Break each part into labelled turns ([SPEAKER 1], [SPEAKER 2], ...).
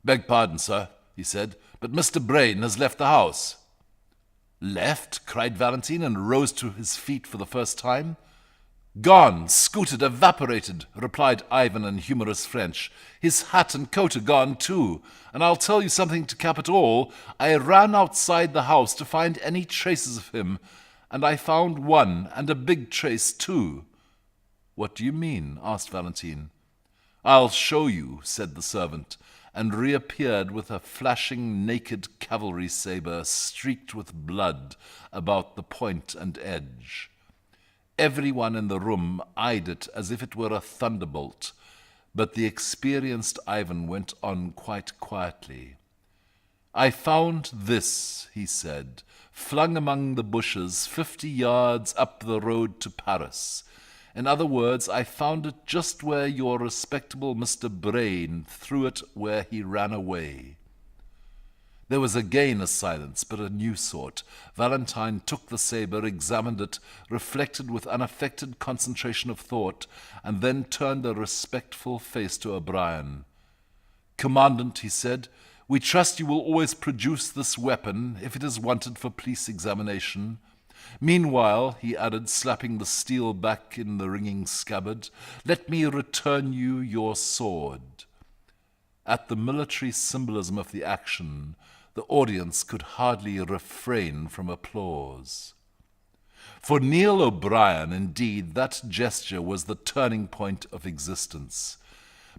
[SPEAKER 1] "Beg pardon, sir," he said, "but Mr. Brain has left the house." "Left?" cried Valentine, and rose to his feet for the first time. "Gone, scooted, evaporated," replied Ivan in humorous French. "His hat and coat are gone, too. And I'll tell you something to cap it all. I ran outside the house to find any traces of him, and I found one, and a big trace, too." "What do you mean?" asked Valentine. "I'll show you," said the servant, and reappeared with a flashing naked cavalry sabre streaked with blood about the point and edge. Everyone in the room eyed it as if it were a thunderbolt, but the experienced Ivan went on quite quietly. "I found this," he said, "flung among the bushes 50 yards up the road to Paris. In other words, I found it just where your respectable Mr. Brain threw it where he ran away." There was again a silence, but a new sort. Valentine took the sabre, examined it, reflected with unaffected concentration of thought, and then turned a respectful face to O'Brien. "Commandant," he said, "we trust you will always produce this weapon if it is wanted for police examination. Meanwhile," he added, slapping the steel back in the ringing scabbard, "let me return you your sword." At the military symbolism of the action, the audience could hardly refrain from applause. For Neil O'Brien, indeed, that gesture was the turning point of existence.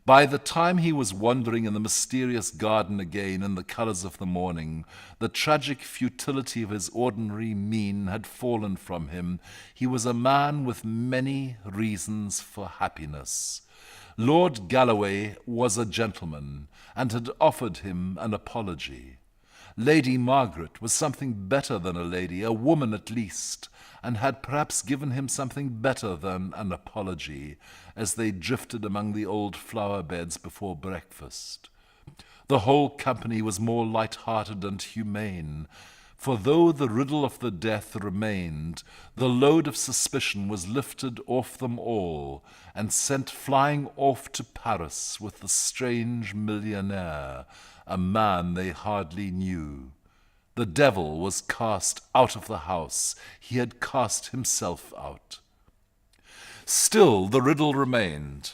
[SPEAKER 1] By the time he was wandering in the mysterious garden again in the colours of the morning, the tragic futility of his ordinary mien had fallen from him. He was a man with many reasons for happiness. Lord Galloway was a gentleman, and had offered him an apology. Lady Margaret was something better than a lady, a woman at least, and had perhaps given him something better than an apology, as they drifted among the old flower beds before breakfast. The whole company was more light-hearted and humane, for though the riddle of the death remained, the load of suspicion was lifted off them all, and sent flying off to Paris with the strange millionaire, a man they hardly knew. The devil was cast out of the house. He had cast himself out. Still the riddle remained.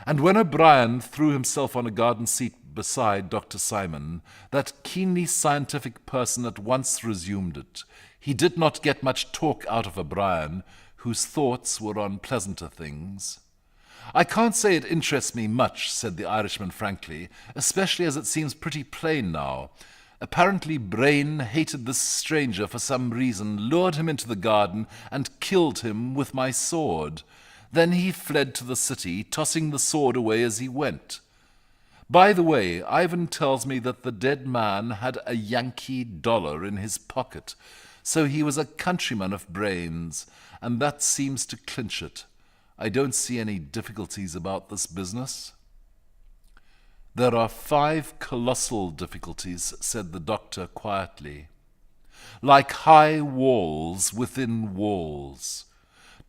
[SPEAKER 1] And when O'Brien threw himself on a garden seat beside Dr. Simon, that keenly scientific person at once resumed it. He did not get much talk out of O'Brien, whose thoughts were on pleasanter things. "I can't say it interests me much," said the Irishman frankly, "especially as it seems pretty plain now. Apparently Brain hated this stranger for some reason, lured him into the garden, and killed him with my sword. Then he fled to the city, tossing the sword away as he went. By the way, Ivan tells me that the dead man had a Yankee dollar in his pocket, so he was a countryman of Brain's, and that seems to clinch it. I don't see any difficulties about this business." "There are 5 colossal difficulties," said the doctor quietly, "like high walls within walls.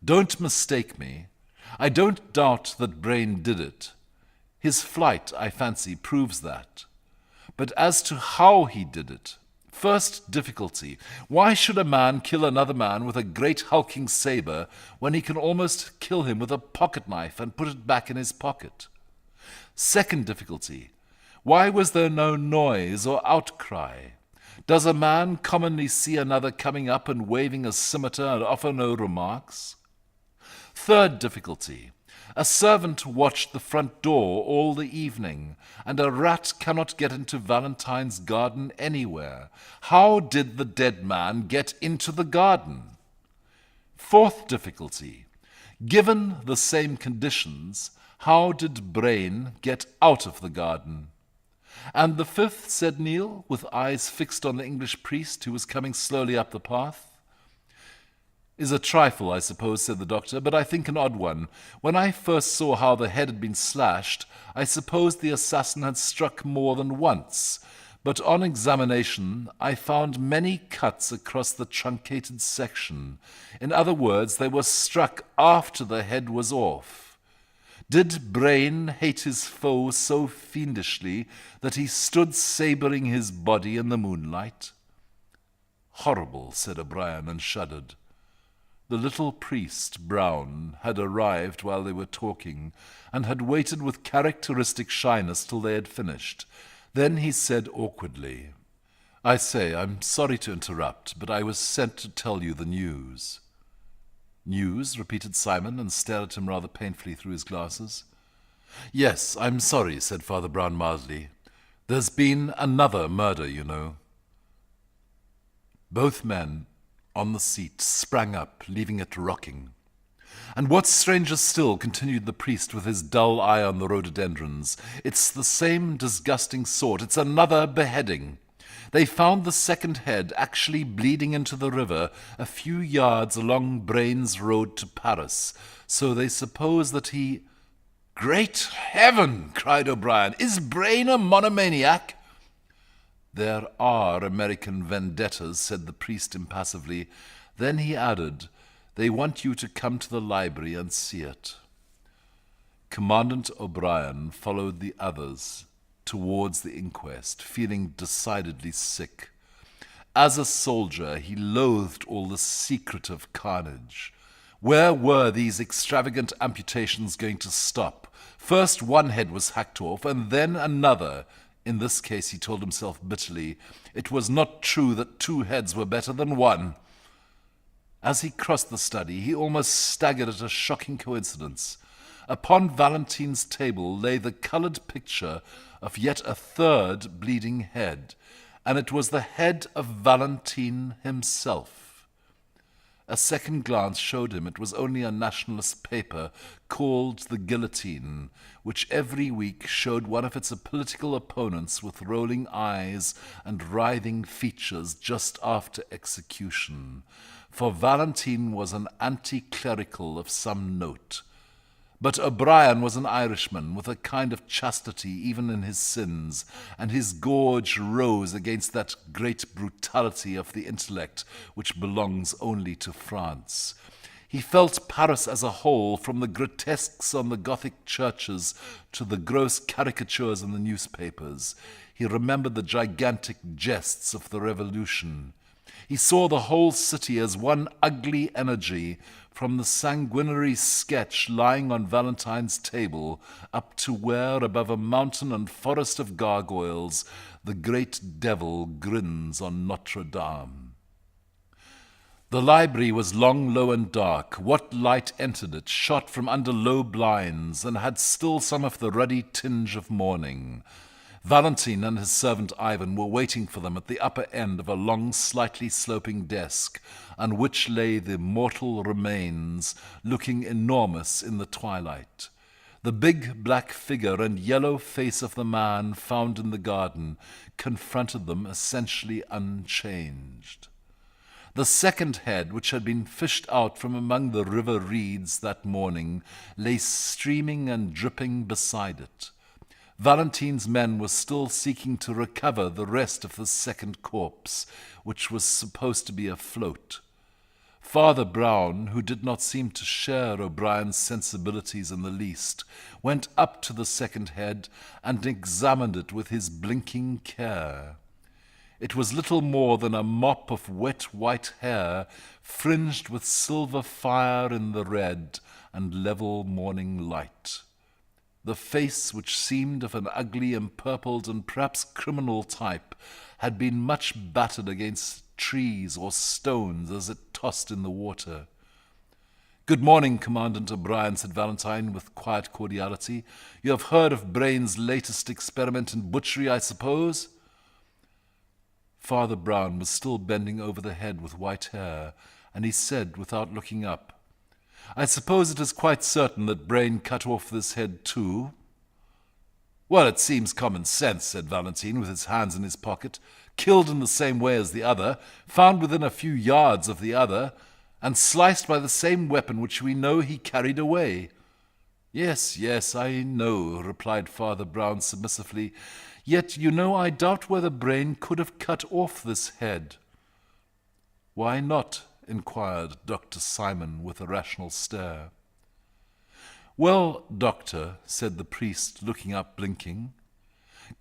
[SPEAKER 1] Don't mistake me. I don't doubt that Brain did it. His flight, I fancy, proves that. But as to how he did it, first difficulty, why should a man kill another man with a great hulking sabre when he can almost kill him with a pocket-knife and put it back in his pocket? Second difficulty, why was there no noise or outcry? Does a man commonly see another coming up and waving a scimitar and offer no remarks? Third difficulty, a servant watched the front door all the evening, and a rat cannot get into Valentine's garden anywhere. How did the dead man get into the garden? Fourth difficulty, given the same conditions, how did Brain get out of the garden? And the fifth, said Neil, with eyes fixed on the English priest who was coming slowly up the path. Is a trifle, I suppose, said the doctor, but I think an odd one. When I first saw how the head had been slashed, I supposed the assassin had struck more than once, but on examination I found many cuts across the truncated section. In other words, they were struck after the head was off. Did Brain hate his foe so fiendishly that he stood sabring his body in the moonlight? Horrible, said O'Brien, and shuddered. The little priest, Brown, had arrived while they were talking, and had waited with characteristic shyness till they had finished. Then he said awkwardly, "I say, I'm sorry to interrupt, but I was sent to tell you the news." "News?" repeated Simon, and stared at him rather painfully through his glasses. "Yes, I'm sorry," said Father Brown mildly. "There's been another murder, you know." Both men on the seat sprang up, leaving it rocking. "And what's stranger still," continued the priest with his dull eye on the rhododendrons, "it's the same disgusting sort. It's another beheading. They found the second head actually bleeding into the river a few yards along Brain's road to Paris, so they suppose that he—" "Great heaven!" cried O'Brien. "Is Brain a monomaniac?" "There are American vendettas," said the priest impassively. Then he added, "They want you to come to the library and see it." Commandant O'Brien followed the others towards the inquest, feeling decidedly sick. As a soldier, he loathed all the secretive carnage. Where were these extravagant amputations going to stop? First one head was hacked off, and then another. In this case, he told himself bitterly, it was not true that two heads were better than one. As he crossed the study, he almost staggered at a shocking coincidence. Upon Valentine's table lay the coloured picture of yet a third bleeding head, and it was the head of Valentine himself. A second glance showed him it was only a nationalist paper called The Guillotine, which every week showed one of its political opponents with rolling eyes and writhing features just after execution. For Valentine was an anti-clerical of some note. But O'Brien was an Irishman with a kind of chastity even in his sins, and his gorge rose against that great brutality of the intellect which belongs only to France. He felt Paris as a whole, from the grotesques on the Gothic churches to the gross caricatures in the newspapers. He remembered the gigantic jests of the Revolution. He saw the whole city as one ugly energy, from the sanguinary sketch lying on Valentine's table up to where, above a mountain and forest of gargoyles, the great devil grins on Notre Dame. The library was long, low, and dark. What light entered it shot from under low blinds, and had still some of the ruddy tinge of morning. Valentine and his servant Ivan were waiting for them at the upper end of a long, slightly sloping desk, on which lay the mortal remains, looking enormous in the twilight. The big black figure and yellow face of the man found in the garden confronted them essentially unchanged. The second head, which had been fished out from among the river reeds that morning, lay streaming and dripping beside it. Valentine's men were still seeking to recover the rest of the second corpse, which was supposed to be afloat. Father Brown, who did not seem to share O'Brien's sensibilities in the least, went up to the second head and examined it with his blinking care. It was little more than a mop of wet white hair, fringed with silver fire in the red and level morning light. The face, which seemed of an ugly, empurpled, and perhaps criminal type, had been much battered against trees or stones as it tossed in the water. "Good morning, Commandant O'Brien," said Valentine with quiet cordiality. "You have heard of Brain's latest experiment in butchery, I suppose?" Father Brown was still bending over the head with white hair, and he said, without looking up, "I suppose it is quite certain that Brain cut off this head too?" "Well, it seems common sense," said Valentine, with his hands in his pocket. "Killed in the same way as the other, found within a few yards of the other, and sliced by the same weapon which we know he carried away." "Yes, yes, I know," replied Father Brown submissively. "Yet, you know, I doubt whether Brain could have cut off this head." "Why not?" inquired Dr. Simon with a rational stare. "Well, doctor," said the priest, looking up, blinking,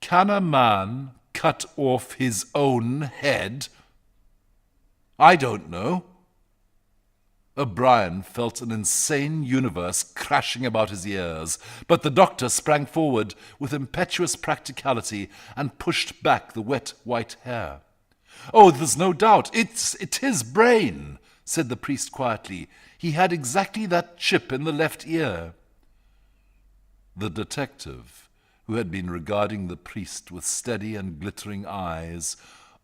[SPEAKER 1] "can a man cut off his own head?" "I don't know." O'Brien felt an insane universe crashing about his ears, but the doctor sprang forward with impetuous practicality and pushed back the wet white hair. "Oh, there's no doubt. It's his brain," said the priest quietly. "He had exactly that chip in the left ear." The detective, who had been regarding the priest with steady and glittering eyes,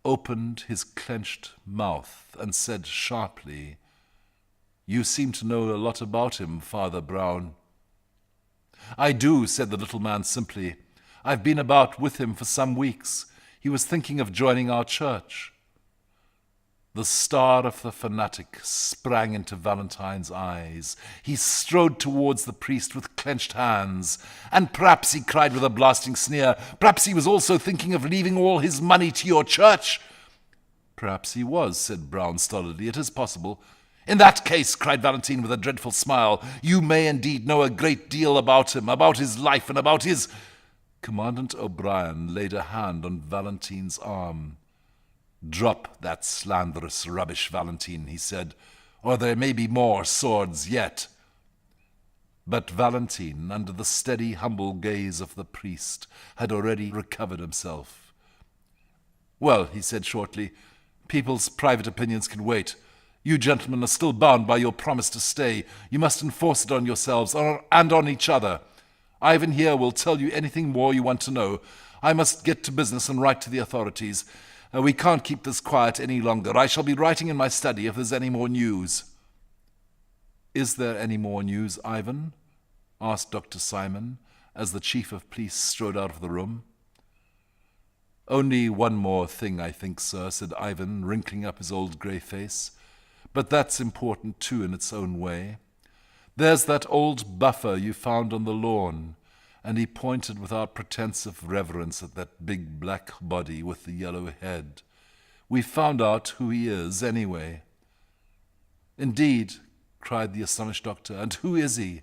[SPEAKER 1] opened his clenched mouth and said sharply, "You seem to know a lot about him, Father Brown." "I do," said the little man simply. "I've been about with him for some weeks. He was thinking of joining our church." The star of the fanatic sprang into Valentine's eyes. He strode towards the priest with clenched hands. "And perhaps," he cried with a blasting sneer, "perhaps he was also thinking of leaving all his money to your church." "Perhaps he was," said Brown stolidly. "It is possible." "In that case," cried Valentine with a dreadful smile, "you may indeed know a great deal about him, about his life, and about his—" Commandant O'Brien laid a hand on Valentine's arm. "Drop that slanderous rubbish, Valentine," he said, "or there may be more swords yet." But Valentine, under the steady, humble gaze of the priest, had already recovered himself. "Well," he said shortly, "people's private opinions can wait. You gentlemen are still bound by your promise to stay. You must enforce it on yourselves and on each other. Ivan here will tell you anything more you want to know. I must get to business and write to the authorities. We can't keep this quiet any longer. I shall be writing in my study if there's any more news." "Is there any more news, Ivan?" asked Dr. Simon, as the chief of police strode out of the room. "Only one more thing, I think, sir," said Ivan, wrinkling up his old grey face. "But that's important, too, in its own way. There's that old buffer you found on the lawn," and he pointed without pretense of reverence at that big black body with the yellow head. "We found out who he is, anyway." "Indeed," cried the astonished doctor, "and who is he?"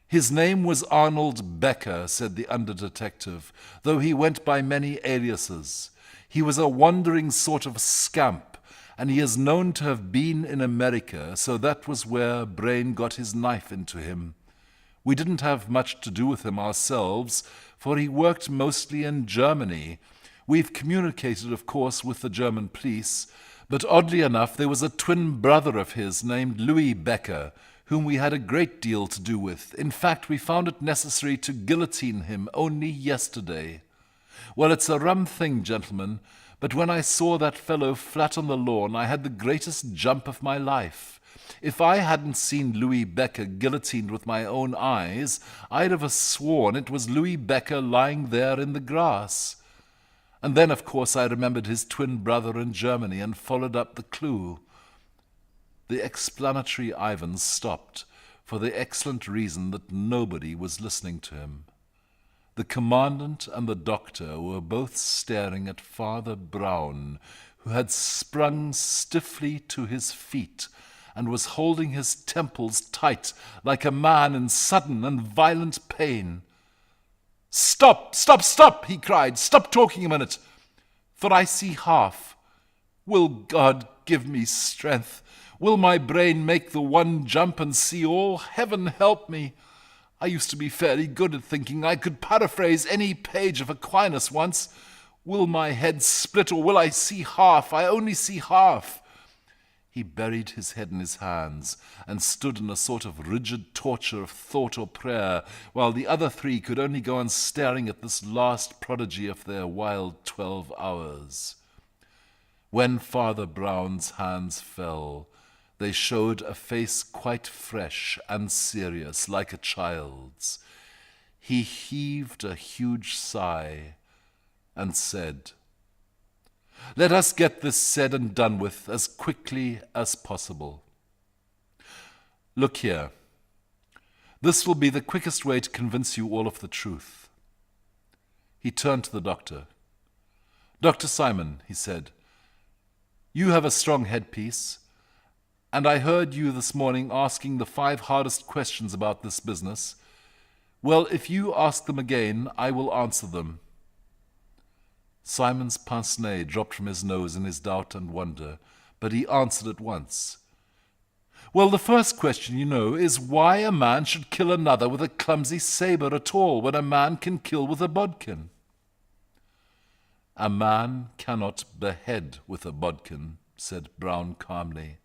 [SPEAKER 1] "His name was Arnold Becker," said the under-detective, "though he went by many aliases. He was a wandering sort of scamp, and he is known to have been in America, so that was where Brain got his knife into him. We didn't have much to do with him ourselves, for he worked mostly in Germany. We've communicated, of course, with the German police, but oddly enough there was a twin brother of his named Louis Becker, whom we had a great deal to do with. In fact, we found it necessary to guillotine him only yesterday. Well, it's a rum thing, gentlemen, but when I saw that fellow flat on the lawn, I had the greatest jump of my life. If I hadn't seen Louis Becker guillotined with my own eyes, I'd have sworn it was Louis Becker lying there in the grass. And then, of course, I remembered his twin brother in Germany and followed up the clue." The explanatory Ivan stopped, for the excellent reason that nobody was listening to him. The commandant and the doctor were both staring at Father Brown, who had sprung stiffly to his feet and was holding his temples tight like a man in sudden and violent pain. "Stop, stop, stop!" he cried. "Stop talking a minute, for I see half. Will God give me strength? Will my brain make the one jump and see all? Heaven help me! I used to be fairly good at thinking. I could paraphrase any page of Aquinas once. Will my head split, or will I see half? I only see half." He buried his head in his hands and stood in a sort of rigid torture of thought or prayer, while the other three could only go on staring at this last prodigy of their wild 12 hours. When Father Brown's hands fell, they showed a face quite fresh and serious, like a child's. He heaved a huge sigh and said, "Let us get this said and done with as quickly as possible. Look here. This will be the quickest way to convince you all of the truth." He turned to the doctor. "Dr. Simon," he said, "you have a strong headpiece, And I heard you this morning asking the 5 hardest questions about this business. Well, if you ask them again, I will answer them." Simon's pince-nez dropped from his nose in his doubt and wonder, but he answered at once. "Well, the first question, you know, is why a man should kill another with a clumsy sabre at all, when a man can kill with a bodkin." "A man cannot behead with a bodkin," said Brown calmly.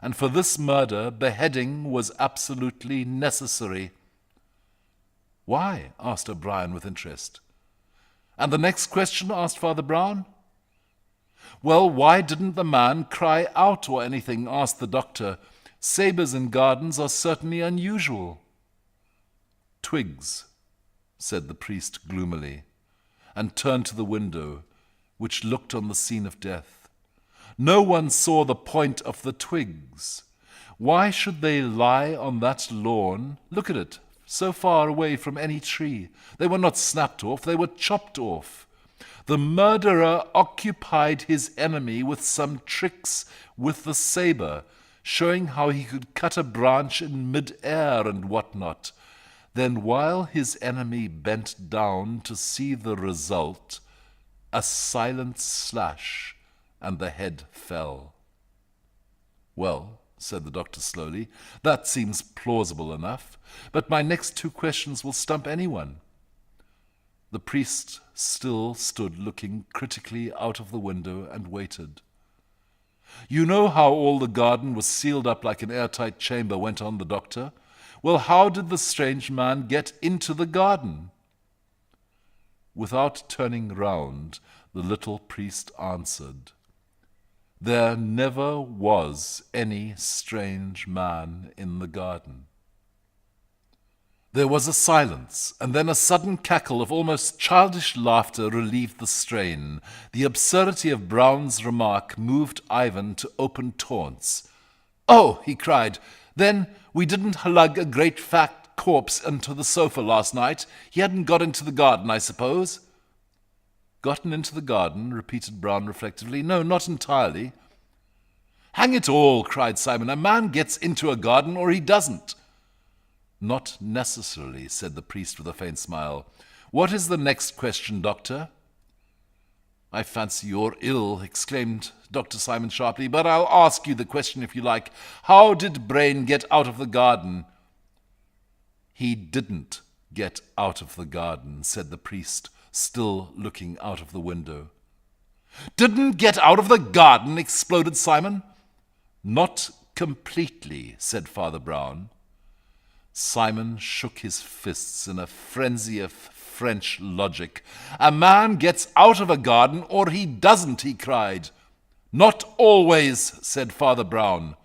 [SPEAKER 1] "And for this murder, beheading was absolutely necessary." "Why?" asked O'Brien with interest. "And the next question?" asked Father Brown. "Well, why didn't the man cry out or anything?" asked the doctor. "Sabres in gardens are certainly unusual." "Twigs," said the priest gloomily, and turned to the window, which looked on the scene of death. No one saw the point of the twigs. Why should they lie on that lawn? Look at it, so far away from any tree. They were not snapped off, they were chopped off. The murderer occupied his enemy with some tricks with the sabre, showing how he could cut a branch in mid-air and what-not. Then while his enemy bent down to see the result, a silent slash, and the head fell. "Well," said the doctor slowly, "that seems plausible enough, but my next 2 questions will stump anyone." The priest still stood looking critically out of the window and waited. "You know how all the garden was sealed up like an airtight chamber," went on the doctor. "Well, how did the strange man get into the garden?" Without turning round, the little priest answered, "There never was any strange man in the garden." There was a silence, and then a sudden cackle of almost childish laughter relieved the strain. The absurdity of Brown's remark moved Ivan to open taunts. "Oh," he cried, "then we didn't lug a great fat corpse into the sofa last night. He hadn't got into the garden, I suppose?" "Gotten into the garden?" repeated Brown reflectively. "No, not entirely." "Hang it all," cried Simon, "a man gets into a garden or he doesn't." "Not necessarily," said the priest with a faint smile. "What is the next question, doctor?" "I fancy you're ill," exclaimed Dr. Simon sharply, "but I'll ask you the question if you like. How did Brain get out of the garden?" "He didn't get out of the garden," said the priest, still looking out of the window. "Didn't get out of the garden?" exploded Simon. "Not completely," said Father Brown. Simon shook his fists in a frenzy of French logic. "A man gets out of a garden or he doesn't," he cried. "Not always," said Father Brown.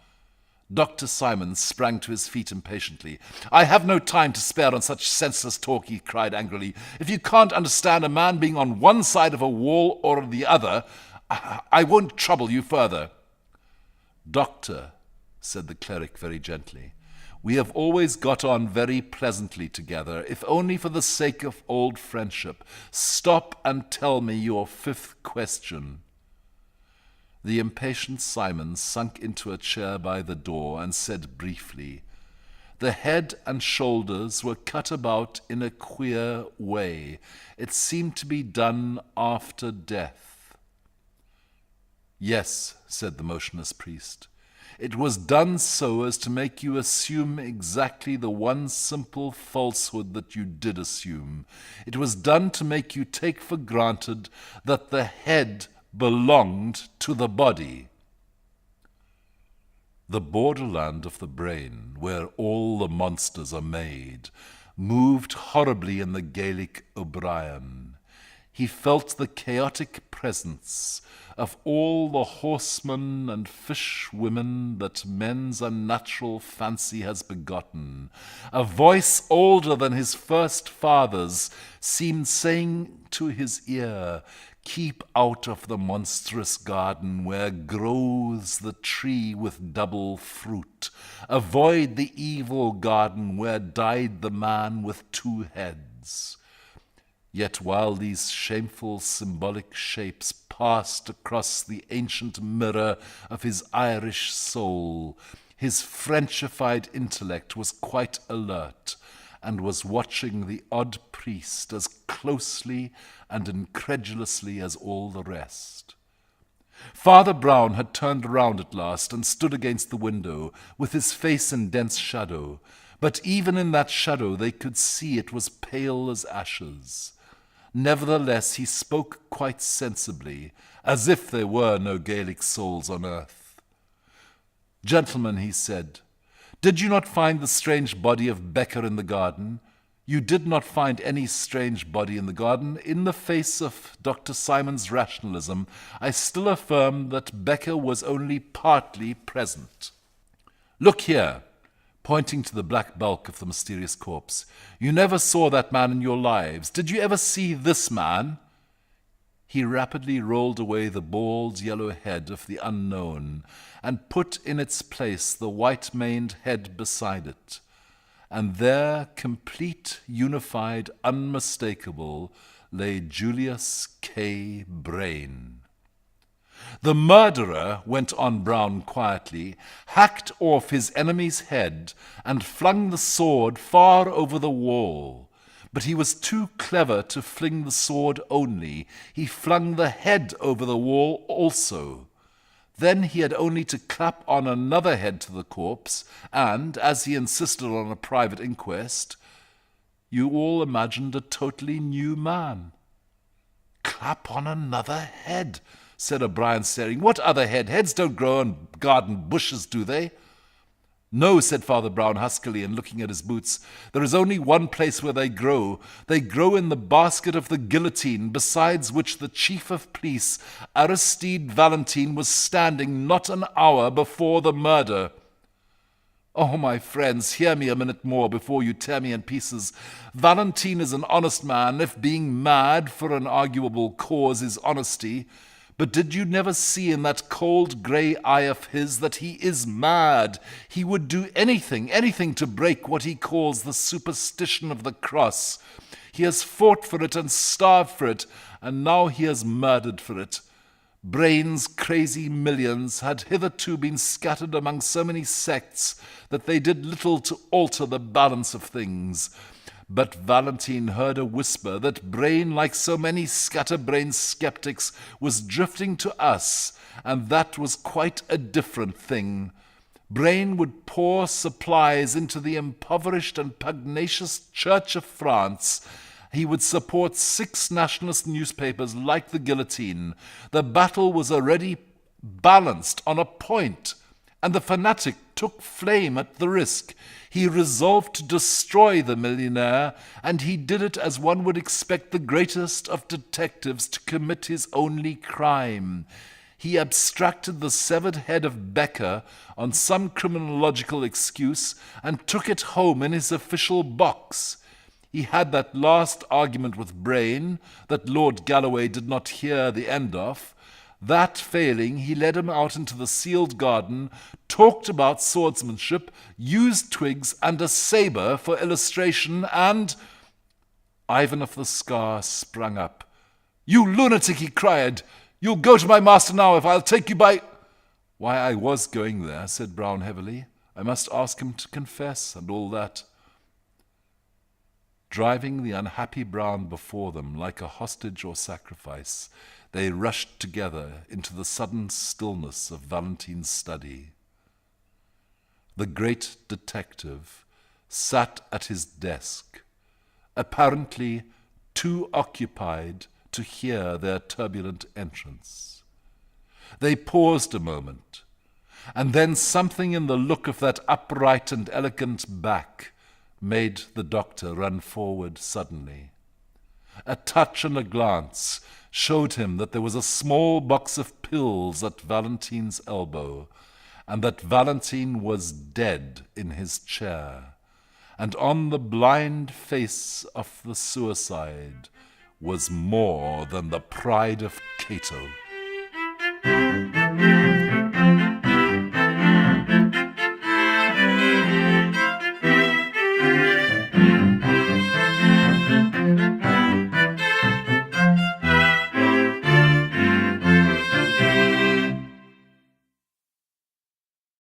[SPEAKER 1] Dr. Simon sprang to his feet impatiently. "I have no time to spare on such senseless talk," he cried angrily. "If you can't understand a man being on one side of a wall or the other, I won't trouble you further." "Doctor," said the cleric very gently, "we have always got on very pleasantly together, if only for the sake of old friendship. Stop and tell me your 5th question." The impatient Simon sunk into a chair by the door and said briefly, "The head and shoulders were cut about in a queer way. It seemed to be done after death." "Yes," said the motionless priest. "It was done so as to make you assume exactly the one simple falsehood that you did assume. It was done to make you take for granted that the head belonged to the body." The borderland of the brain, where all the monsters are made, moved horribly in the Gaelic O'Brien. He felt the chaotic presence of all the horsemen and fish-women that men's unnatural fancy has begotten. A voice older than his first father's seemed saying to his ear, "Keep out of the monstrous garden where grows the tree with double fruit. Avoid the evil garden where died the man with 2 heads." Yet while these shameful symbolic shapes passed across the ancient mirror of his Irish soul, His Frenchified intellect was quite alert, and was watching the odd priest as closely and incredulously as all the rest. Father Brown had turned around at last and stood against the window, with his face in dense shadow, but even in that shadow they could see it was pale as ashes. Nevertheless he spoke quite sensibly, as if there were no Gaelic souls on earth. "Gentlemen," he said, "did you not find the strange body of Becker in the garden? You did not find any strange body in the garden. In the face of Dr. Simon's rationalism, I still affirm that Becker was only partly present. Look here," pointing to the black bulk of the mysterious corpse. "You never saw that man in your lives. Did you ever see this man?" He rapidly rolled away the bald yellow head of the unknown and put in its place the white-maned head beside it. And there, complete, unified, unmistakable, lay Julius K. Brain. "The murderer," went on Brown quietly, "hacked off his enemy's head and flung the sword far over the wall. But he was too clever to fling the sword only. He flung the head over the wall also. Then he had only to clap on another head to the corpse, and, as he insisted on a private inquest, you all imagined a totally new man." "Clap on another head," said O'Brien, staring. "What other head? Heads don't grow on garden bushes, do they?" "No," said Father Brown huskily and looking at his boots. "There is only one place where they grow. They grow in the basket of the guillotine, besides which the chief of police, Aristide Valentine, was standing not an hour before the murder." "Oh, my friends, hear me a minute more before you tear me in pieces. Valentine is an honest man, if being mad for an arguable cause is honesty. But did you never see in that cold grey eye of his that he is mad? He would do anything to break what he calls the superstition of the cross. He has fought for it and starved for it, and now he has murdered for it. Brain's crazy millions had hitherto been scattered among so many sects that they did little to alter the balance of things. But Valentine heard a whisper that Brain, like so many scatterbrained skeptics, was drifting to us, and that was quite a different thing. Brain would pour supplies into the impoverished and pugnacious Church of France. He would support 6 nationalist newspapers like the Guillotine. The battle was already balanced on a point, and the fanatic took flame at the risk. He resolved to destroy the millionaire, and he did it as one would expect the greatest of detectives to commit his only crime. He abstracted the severed head of Becker on some criminological excuse and took it home in his official box. He had that last argument with Brain that Lord Galloway did not hear the end of. That failing, he led him out into the sealed garden, talked about swordsmanship, used twigs and a sabre for illustration, and— Ivan of the Scar sprang up. "You lunatic," he cried. "You'll go to my master now if I'll take you by—" "Why, I was going there," said Brown heavily. "I must ask him to confess and all that." Driving the unhappy Brown before them like a hostage or sacrifice, they rushed together into the sudden stillness of Valentine's study. The great detective sat at his desk, apparently too occupied to hear their turbulent entrance. They paused a moment, and then something in the look of that upright and elegant back made the doctor run forward suddenly. A touch and a glance showed him that there was a small box of pills at Valentine's elbow, and that Valentine was dead in his chair, and on the blind face of the suicide was more than the pride of Cato.